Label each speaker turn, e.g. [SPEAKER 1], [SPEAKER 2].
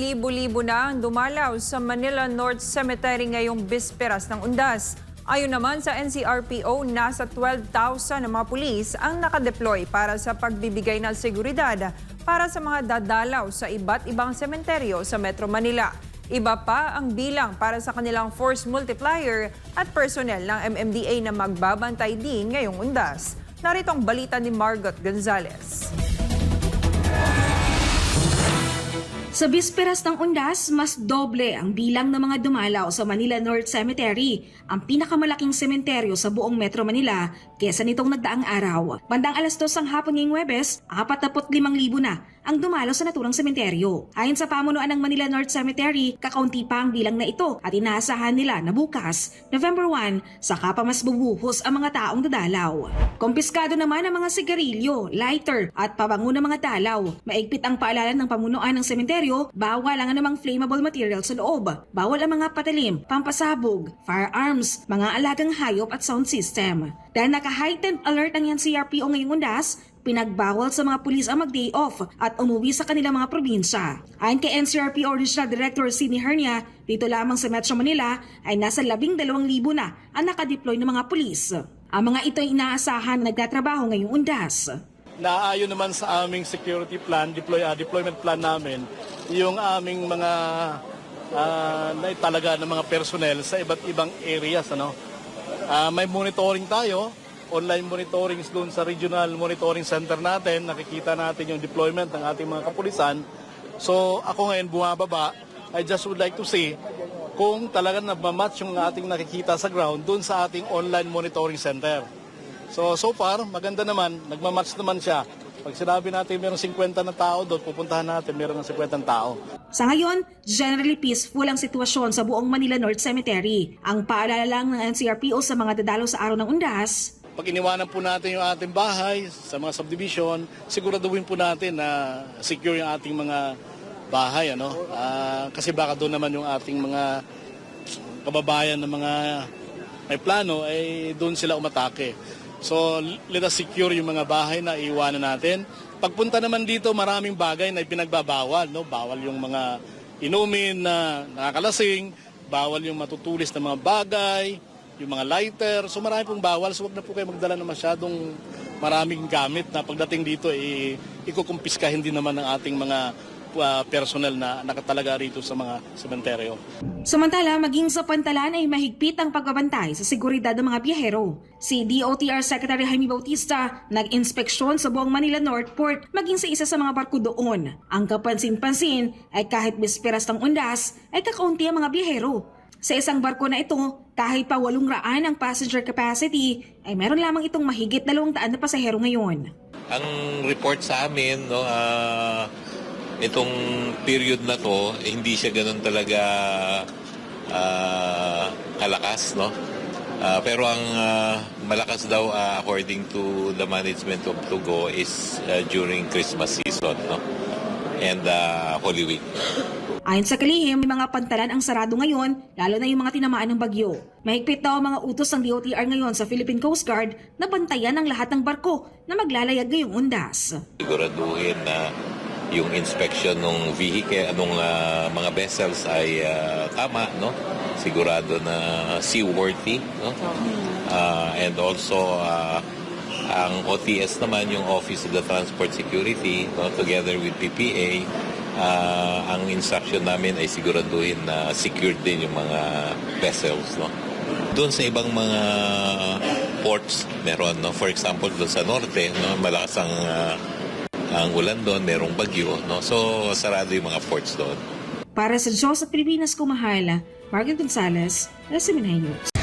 [SPEAKER 1] libo-libo na ang dumalaw sa Manila North Cemetery ngayong bisperas ng Undas. Ayon naman sa NCRPO, nasa 12,000 na mga pulis ang nakadeploy para sa pagbibigay ng seguridad para sa mga dadalaw sa iba't ibang sementeryo sa Metro Manila. Iba pa ang bilang para sa kanilang force multiplier at personnel ng MMDA na magbabantay din ngayong Undas. Narito ang balita ni Margot Gonzalez.
[SPEAKER 2] Sa bisperas ng Undas, mas doble ang bilang ng mga dumalaw sa Manila North Cemetery, ang pinakamalaking sementeryo sa buong Metro Manila kesa nitong nagdaang araw. Bandang alas 2 ng hapon ngayong Huwebes, 45,000 na ang dumalaw sa naturang sementeryo. Ayon sa pamunuan ng Manila North Cemetery, kakaunti pa ang bilang na ito at inaasahan nila na bukas, November 1, saka pa mas bubuhos ang mga taong dadalaw. Kompiskado naman ang mga sigarilyo, lighter at pabango ng mga dalaw. Maigpit ang paalala ng pamunuan ng sementeryo, bawal ang anumang flammable material sa loob. Bawal ang mga patalim, pampasabog, firearms, mga alagang hayop at sound system. Dahil naka-heightened alert ang NCRPO ngayong Undas, pinagbawal sa mga pulis ang mag-day off at umuwi sa kanilang mga probinsya. Ayon kay NCRPO Regional Director Sidney Hernia, dito lamang sa Metro Manila ay nasa 12,000 na ang nakadeploy ng mga pulis. Ang mga ito ay inaasahan na nagtatrabaho ngayong Undas.
[SPEAKER 3] Naayon naman sa aming security plan, deployment plan namin, yung aming mga naitalaga ng mga personnel sa iba't ibang areas. May monitoring tayo, online monitoring doon sa regional monitoring center natin. Nakikita natin yung deployment ng ating mga kapulisan. So ako ngayon bumababa, I just would like to see kung talagang nagmamatch yung ating nakikita sa ground doon sa ating online monitoring center. So far, maganda naman, nagmamatch naman siya. Pag sinabi natin mayroong 50 na tao doon, pupuntahan natin mayroong 50 tao.
[SPEAKER 2] Sa ngayon, generally peaceful ang sitwasyon sa buong Manila North Cemetery. Ang paalala lang ng NCRPO sa mga dadalaw sa araw ng Undas,
[SPEAKER 3] pag iniwanan po natin yung ating bahay sa mga subdivision, siguraduhin po natin na secure yung ating mga bahay. Kasi baka doon naman yung ating mga kababayan na mga may plano, ay doon sila umatake. So let us secure yung mga bahay na iiwanan natin. Pagpunta naman dito, maraming bagay na ipinagbabawal. Bawal yung mga inumin na nakakalasing, bawal yung matutulis na mga bagay, yung mga lighter. So marami pong bawal. So wag na po kayo magdala ng masyadong maraming gamit na pagdating dito, ikukumpiskahin din naman ng ating mga personnel na nakatalaga rito sa mga sementeryo.
[SPEAKER 2] Samantala, maging sa pantalan ay mahigpit ang pagbabantay sa seguridad ng mga biyahero. Si DOTR Secretary Jaime Bautista nag-inspeksyon sa buong Manila North Port maging sa isa sa mga barko doon. Ang kapansin-pansin ay kahit bisperas ng Undas ay kakaunti ang mga biyahero. Sa isang barko na ito, kahit pa 800 ang passenger capacity, ay meron lamang itong mahigit 200 na pasahero ngayon.
[SPEAKER 4] Ang report sa amin, itong period na to, hindi siya ganun talaga kalakas, pero ang malakas daw according to the management of Tugo is during Christmas season, and Holy Week.
[SPEAKER 2] Ayon sa kalihim, may mga pantalan ang sarado ngayon, lalo na yung mga tinamaan ng bagyo. Mahigpit daw ang mga utos ng DOTR ngayon sa Philippine Coast Guard na bantayan ang lahat ng barko na maglalayag ngayong Undas.
[SPEAKER 4] Siguraduhin na yung inspection ng vehicle, mga vessels ay tama, sigurado na seaworthy, and also ang OTS naman, yung Office of the Transport Security, together with PPA, ang instruction namin ay siguraduhin na secured din yung mga vessels. Doon sa ibang mga ports meron, for example doon sa norte, malakas ang ulan doon, merong bagyo, so sarado yung mga ports doon.
[SPEAKER 2] Para sa Diyos at Pilipinas Kumahal, Margot Gonzalez, SMNI News.